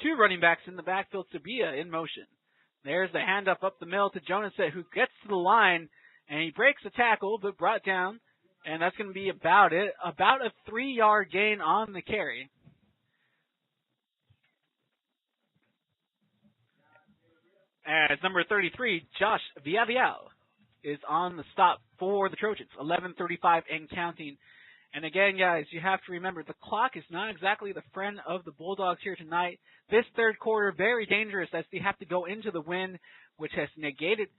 two running backs in the backfield. Sabia in motion. There's the handoff up the middle to Jonas, who gets to the line, and he breaks the tackle, but brought down, and that's going to be about it. About a 3-yard gain on the carry. As number 33, Josh Villarreal, is on the stop for the Trojans. 11:35 and counting. And again, guys, you have to remember, the clock is not exactly the friend of the Bulldogs here tonight. This third quarter, very dangerous as they have to go into the wind, which has negated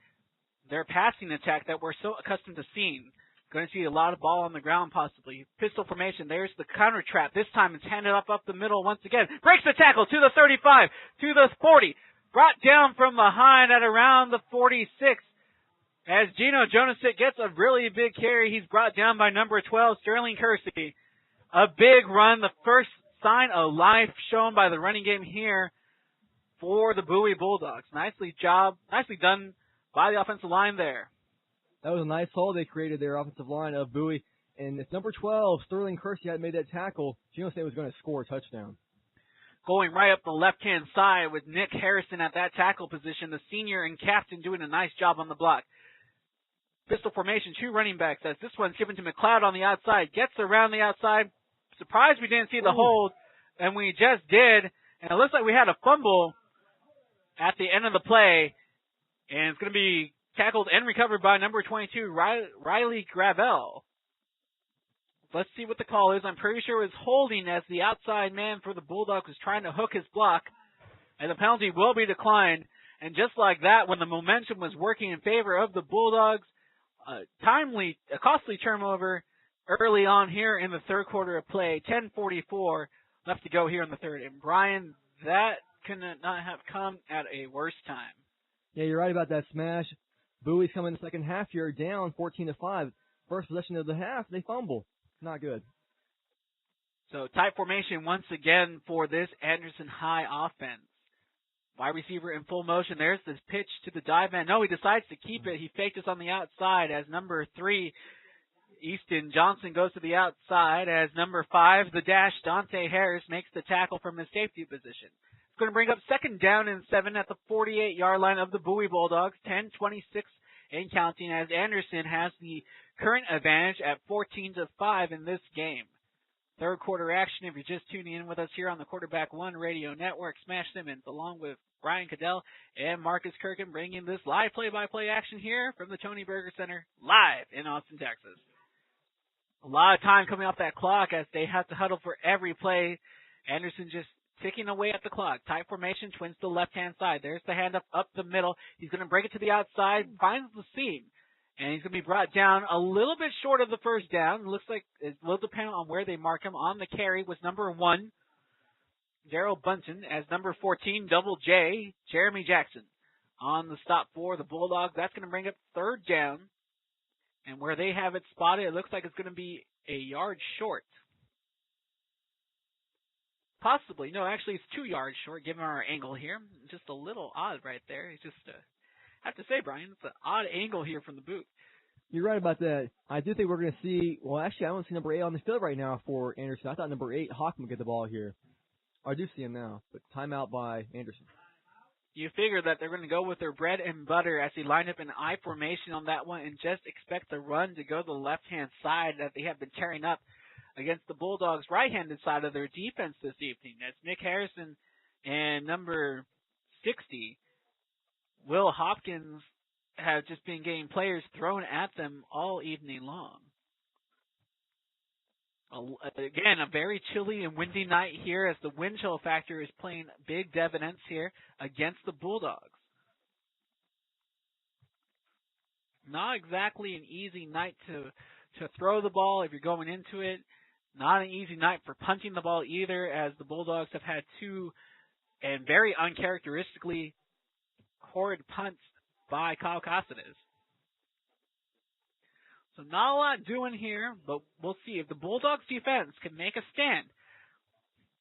their passing attack that we're so accustomed to seeing. Going to see a lot of ball on the ground possibly. Pistol formation, there's the counter trap. This time it's handed up the middle once again. Breaks the tackle to the 35, to the 40. Brought down from behind at around the 46. As Gino Jonasic gets a really big carry, he's brought down by number 12, Sterling Kersey. A big run, the first sign of life shown by the running game here for the Bowie Bulldogs. Nicely done by the offensive line there. That was a nice hole they created their offensive line of Bowie. And if number 12, Sterling Kersey, had made that tackle, Gino State was going to score a touchdown. Going right up the left-hand side with Nick Harrison at that tackle position, the senior and captain doing a nice job on the block. Pistol formation, two running backs as this one's given to McLeod on the outside. Gets around the outside. Surprised we didn't see the hold, and we just did. And it looks like we had a fumble at the end of the play. And it's going to be tackled and recovered by number 22, Riley Gravel. Let's see what the call is. I'm pretty sure it was holding as the outside man for the Bulldogs was trying to hook his block. And the penalty will be declined. And just like that, when the momentum was working in favor of the Bulldogs, a costly turnover early on here in the third quarter of play. 10:44 left to go here in the third. And Brian, that could not have come at a worse time. Yeah, you're right about that smash. Bowie's coming in the second half here, down 14-5. First possession of the half, they fumble. Not good. So tight formation once again for this Anderson High offense. Wide receiver in full motion. There's this pitch to the dive man. No, he decides to keep it. He faked us on the outside as number 3, Easton Johnson, goes to the outside as number 5, the dash, Dante Harris, makes the tackle from his safety position. It's going to bring up second down and 7 at the 48-yard line of the Bowie Bulldogs. 10:26 and counting as Anderson has the current advantage at 14-5 in this game. Third quarter action, if you're just tuning in with us here on the Quarterback One Radio Network, Smash Simmons, along with Brian Caudill and Marcus Kirkham, bringing this live play-by-play action here from the Tony Berger Center, live in Austin, Texas. A lot of time coming off that clock as they have to huddle for every play. Anderson just ticking away at the clock. Tight formation, twins to the left-hand side. There's the hand up the middle. He's going to break it to the outside, finds the seam. And he's going to be brought down a little bit short of the first down. It looks like it will depend on where they mark him. On the carry was number 1, Daryl Bunton, as number 14, Double J, Jeremy Jackson. On the stop for the Bulldogs, that's going to bring up third down. And where they have it spotted, it looks like it's going to be a yard short. Possibly. No, actually it's 2 yards short, given our angle here. Just a little odd right there. It's just I have to say, Brian, it's an odd angle here from the booth. You're right about that. I do think we're going to see, well, actually, I don't see number 8 on the field right now for Anderson. I thought number 8, Hopkins, would get the ball here. I do see him now, but timeout by Anderson. You figure that they're going to go with their bread and butter as they line up in I formation on that one and just expect the run to go to the left-hand side that they have been tearing up against the Bulldogs' right-handed side of their defense this evening. That's Nick Harrison and number 60, Will Hopkins, have just been getting players thrown at them all evening long. Again, a very chilly and windy night here as the wind chill factor is playing big dividends here against the Bulldogs. Not exactly an easy night to throw the ball if you're going into it. Not an easy night for punting the ball either, as the Bulldogs have had 2 and very uncharacteristically horrid punts by Kyle Caceres. So not a lot doing here, but we'll see. If the Bulldogs defense can make a stand,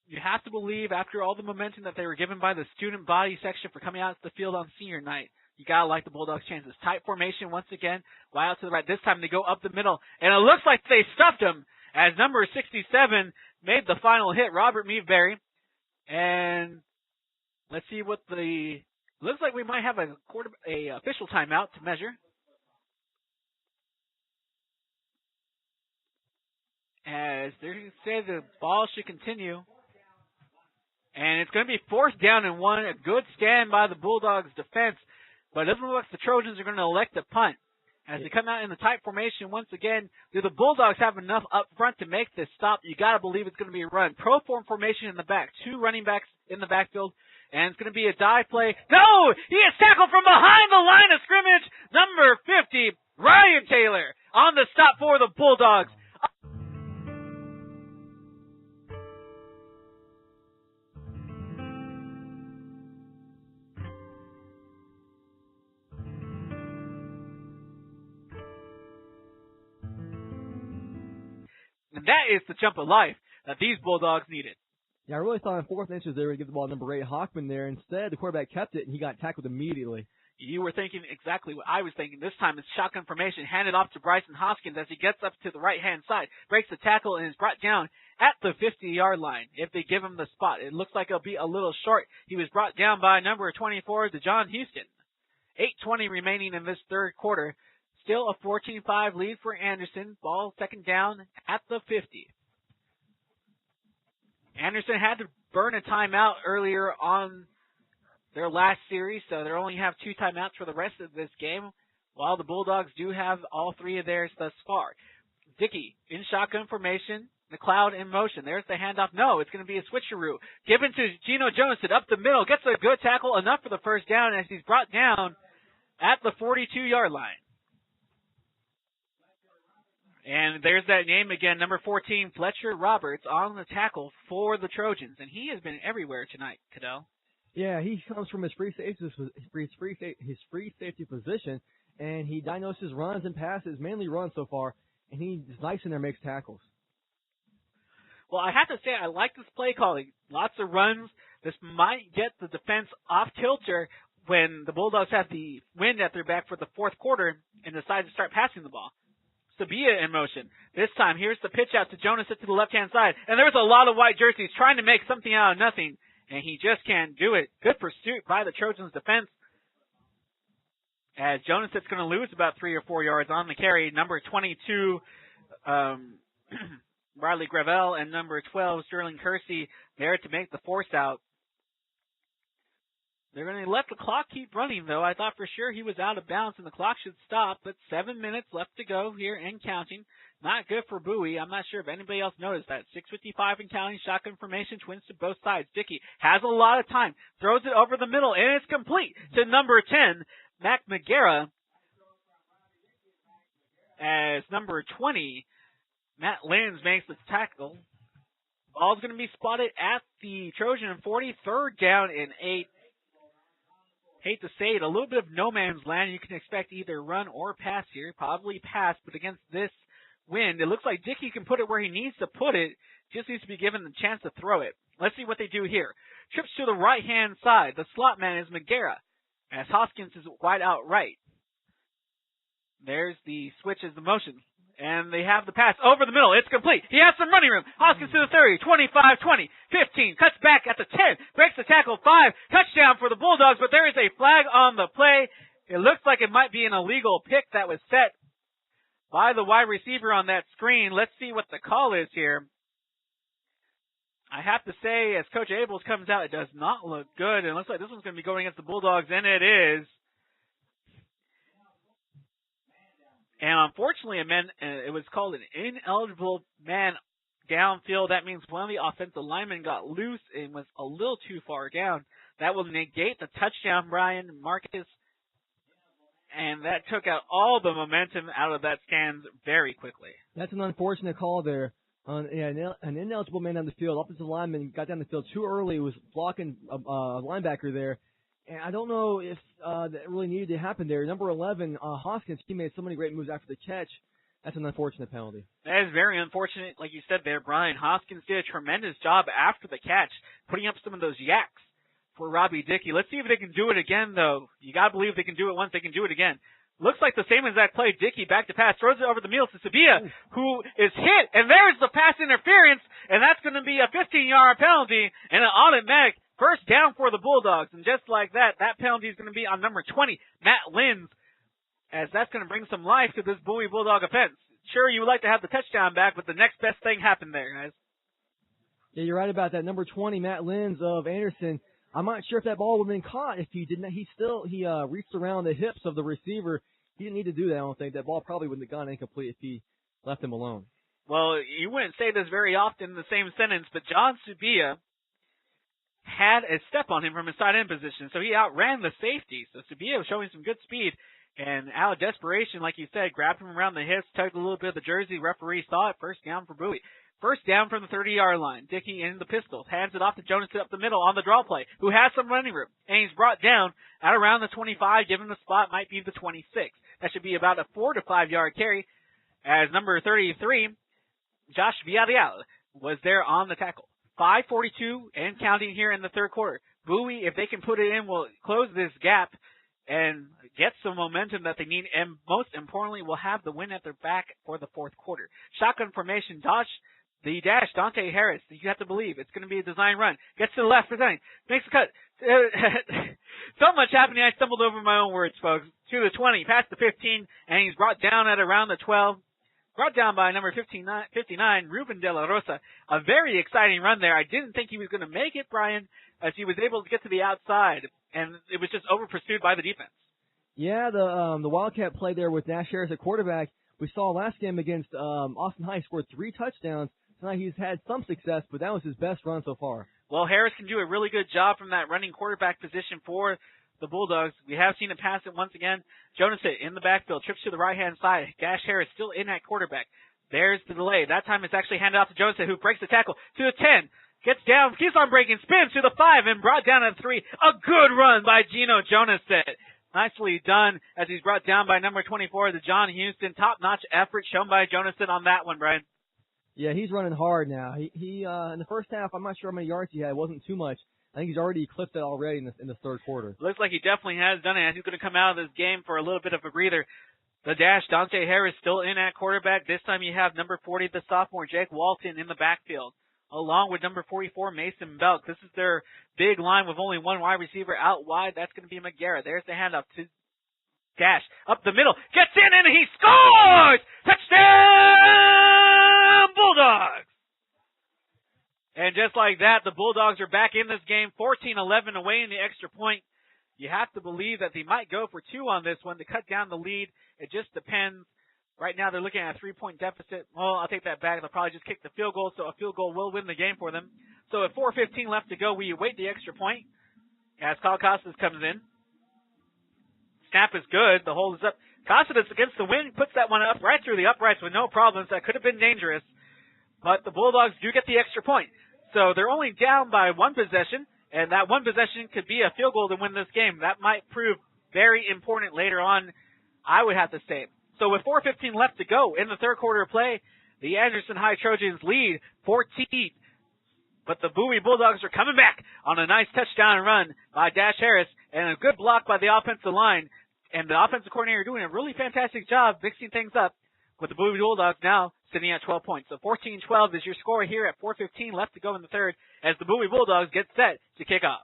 you have to believe after all the momentum that they were given by the student body section for coming out to the field on senior night, you got to like the Bulldogs' chances. Tight formation once again, wide out to the right. This time they go up the middle, and it looks like they stuffed him as number 67 made the final hit, Robert Meadberry. And Let's see what looks like we might have a official timeout to measure. As they say, the ball should continue. And it's going to be 4th down and 1. A good stand by the Bulldogs defense. But it doesn't look like the Trojans are going to elect a punt. As they come out in the tight formation once again, do the Bulldogs have enough up front to make this stop? You got to believe it's going to be a run. Pro form formation in the back. 2 running backs in the backfield. And it's going to be a dive play. No! He is tackled from behind the line of scrimmage. Number 50, Ryan Taylor, on the stop for the Bulldogs. And that is the jump of life that these Bulldogs needed. Yeah, I really thought on 4th inches they were going to give the ball to number 8, Hopkins there. Instead, the quarterback kept it, and he got tackled immediately. You were thinking exactly what I was thinking. This time it's shotgun formation, handed off to Bryson Hoskins as he gets up to the right-hand side, breaks the tackle, and is brought down at the 50-yard line. If they give him the spot, it looks like it'll be a little short. He was brought down by number 24, DeJohn Houston. 8:20 remaining in this third quarter. Still a 14-5 lead for Anderson. Ball 2nd down at the 50. Anderson had to burn a timeout earlier on their last series, so they only have 2 timeouts for the rest of this game, while the Bulldogs do have all 3 of theirs thus far. Dickey in shotgun formation, McLeod in motion. There's the handoff. No, it's going to be a switcheroo. Given to Geno Jones up the middle, gets a good tackle, enough for the 1st down as he's brought down at the 42-yard line. And there's that name again, number 14, Fletcher Roberts, on the tackle for the Trojans. And he has been everywhere tonight, Caudill. Yeah, he comes from his free safety position, and he diagnoses runs and passes, mainly runs so far, and he's nice in there, makes tackles. Well, I have to say, I like this play calling. Lots of runs. This might get the defense off kilter when the Bulldogs have the wind at their back for the 4th quarter and decide to start passing the ball. Sabia in motion. This time, here's the pitch out to Jonas to the left-hand side. And there's a lot of white jerseys trying to make something out of nothing. And he just can't do it. Good pursuit by the Trojans defense. As Jonas is going to lose about 3 or 4 yards on the carry. Number 22, Riley Gravel, and number 12, Sterling Kersey, there to make the force out. They're going to let the clock keep running, though. I thought for sure he was out of bounds and the clock should stop, but 7 minutes left to go here and counting. Not good for Bowie. I'm not sure if anybody else noticed that. 6:55 and counting. Shotgun formation, twins to both sides. Dickey has a lot of time. Throws it over the middle, and it's complete to number 10, Mac McGarrah. As number 20, Matt Lenz makes the tackle. Ball's going to be spotted at the Trojan 40, 3rd down and 8. Hate to say it, a little bit of no man's land. You can expect either run or pass here. Probably pass, but against this wind, it looks like Dickey can put it where he needs to put it. Just needs to be given the chance to throw it. Let's see what they do here. Trips to the right-hand side. The slot man is McGarrah, as Hoskins is wide out right. There's the switch as the motion. And they have the pass over the middle. It's complete. He has some running room. Hoskins to the 30, 25, 20, 15. Cuts back at the 10. Breaks the tackle, 5. Touchdown for the Bulldogs, but there is a flag on the play. It looks like it might be an illegal pick that was set by the wide receiver on that screen. Let's see what the call is here. I have to say, as Coach Abels comes out, it does not look good. And it looks like this one's going to be going against the Bulldogs, and it is. And unfortunately, it was called an ineligible man downfield. That means one of the offensive linemen got loose and was a little too far down. That will negate the touchdown, Brian Marcus. And that took out all the momentum out of that stands very quickly. That's an unfortunate call there. An ineligible man on the field. Offensive lineman got down the field too early. He was blocking a linebacker there. And I don't know if that really needed to happen there. Number 11, Hoskins, he made so many great moves after the catch. That's an unfortunate penalty. That is very unfortunate. Like you said there, Brian, Hoskins did a tremendous job after the catch, putting up some of those yaks for Robbie Dickey. Let's see if they can do it again, though. You got to believe they can do it once. They can do it again. Looks like the same exact play. Dickey back to pass, throws it over the middle to Sabia, who is hit. And there's the pass interference, and that's going to be a 15-yard penalty and an automatic First down for the Bulldogs, and just like that, that penalty is going to be on number 20, Matt Linz, as that's going to bring some life to this Bowie Bulldog offense. Sure, you would like to have the touchdown back, but the next best thing happened there, guys. Yeah, you're right about that. Number 20, Matt Linz of Anderson. I'm not sure if that ball would have been caught if he didn't. He reached around the hips of the receiver. He didn't need to do that, I don't think. That ball probably wouldn't have gone incomplete if he left him alone. Well, you wouldn't say this very often in the same sentence, but John Subia had a step on him from his tight end position, so he outran the safety. So Subia was showing some good speed, and out of desperation, like you said, grabbed him around the hips, tugged a little bit of the jersey. Referee saw it. First down for Bowie. First down from the 30-yard line. Dickey in the pistols. Hands it off to Jonas up the middle on the draw play, who has some running room. And he's brought down at around the 25, given the spot might be the 26. That should be about a 4 to 5 yard carry, as number 33, Josh Villarreal, was there on the tackle. 5:42 and counting here in the third quarter. Bowie, if they can put it in, will close this gap and get some momentum that they need, and most importantly, will have the win at their back for the fourth quarter. Shotgun formation, the dash, Dante Harris. You have to believe it's going to be a design run. Gets to the left, presenting, makes a cut. So much happening, I stumbled over my own words, folks. To the 20, past the 15, and he's brought down at around the 12. Brought down by number 59, Ruben De La Rosa. A very exciting run there. I didn't think he was going to make it, Brian, as he was able to get to the outside, and it was just over-pursued by the defense. Yeah, the Wildcat play there with Dash Harris at quarterback. We saw last game against Austin High, scored 3 touchdowns. Tonight he's had some success, but that was his best run so far. Well, Harris can do a really good job from that running quarterback position for the Bulldogs. We have seen him pass it once again. Jonas in the backfield, trips to the right-hand side. Dash Harris still in at quarterback. There's the delay. That time it's actually handed off to Jonas, who breaks the tackle to the 10. Gets down, keeps on breaking, spins to the 5, and brought down at 3. A good run by Gino Jonas. Nicely done as he's brought down by number 24, the John Houston. Top-notch effort shown by Jonas on that one, Brian. Yeah, he's running hard now. He in the first half, I'm not sure how many yards he had. It wasn't too much. I think he's already eclipsed it already in the third quarter. Looks like he definitely has done it. He's going to come out of this game for a little bit of a breather. The dash, Dante Harris still in at quarterback. This time you have number 40, the sophomore, Jake Walton, in the backfield, along with number 44, Mason Belk. This is their big line with only one wide receiver out wide. That's going to be McGarrett. There's the handoff to Dash. Up the middle. Gets in and he scores! Touchdown Bulldogs! And just like that, the Bulldogs are back in this game, 14-11 away in the extra point. You have to believe that they might go for 2 on this one to cut down the lead. It just depends. Right now they're looking at a 3-point deficit. Well, I'll take that back. They'll probably just kick the field goal, so a field goal will win the game for them. So at 4:15 left to go, we await the extra point as Kyle Costas comes in. Snap is good. The hold is up. Costas against the wind puts that one up right through the uprights with no problems. That could have been dangerous. But the Bulldogs do get the extra point. So they're only down by 1 possession, and that 1 possession could be a field goal to win this game. That might prove very important later on, I would have to say. So with 4:15 left to go in the third quarter of play, the Anderson High Trojans lead 14. But the Bowie Bulldogs are coming back on a nice touchdown run by Dash Harris and a good block by the offensive line. And the offensive coordinator doing a really fantastic job mixing things up with the Bowie Bulldogs now sitting at 12 points. So 14-12 is your score here at 4:15 left to go in the third as the Bowie Bulldogs get set to kick off.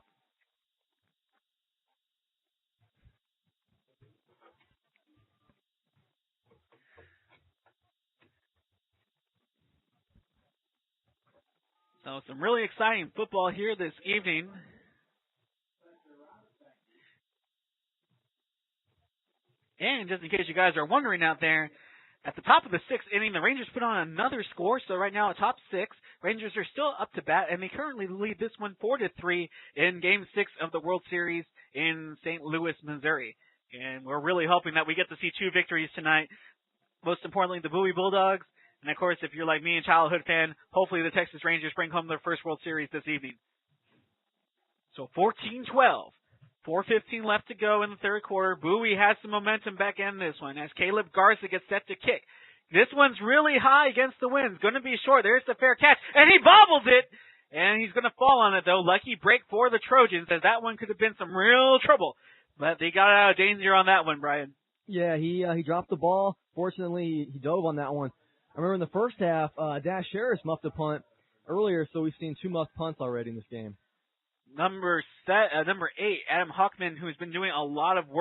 So some really exciting football here this evening. And just in case you guys are wondering out there, at the top of the 6th inning, the Rangers put on another score. So right now, at top 6, Rangers are still up to bat, and they currently lead this one 4-3 in Game 6 of the World Series in St. Louis, Missouri. And we're really hoping that we get to see 2 victories tonight. Most importantly, the Bowie Bulldogs. And, of course, if you're like me, a childhood fan, hopefully the Texas Rangers bring home their first World Series this evening. So 14-12. 4:15 left to go in the third quarter. Bowie has some momentum back in this one as Caleb Garza gets set to kick. This one's really high against the wind. It's going to be short. There's the fair catch. And he bobbles it. And he's going to fall on it, though. Lucky break for the Trojans, as that one could have been some real trouble. But they got out of danger on that one, Brian. Yeah, he dropped the ball. Fortunately, he dove on that one. I remember in the first half, Dash Harris muffed a punt earlier, so we've seen 2 muffed punts already in this game. number 8, Adam Hockman, who's been doing a lot of work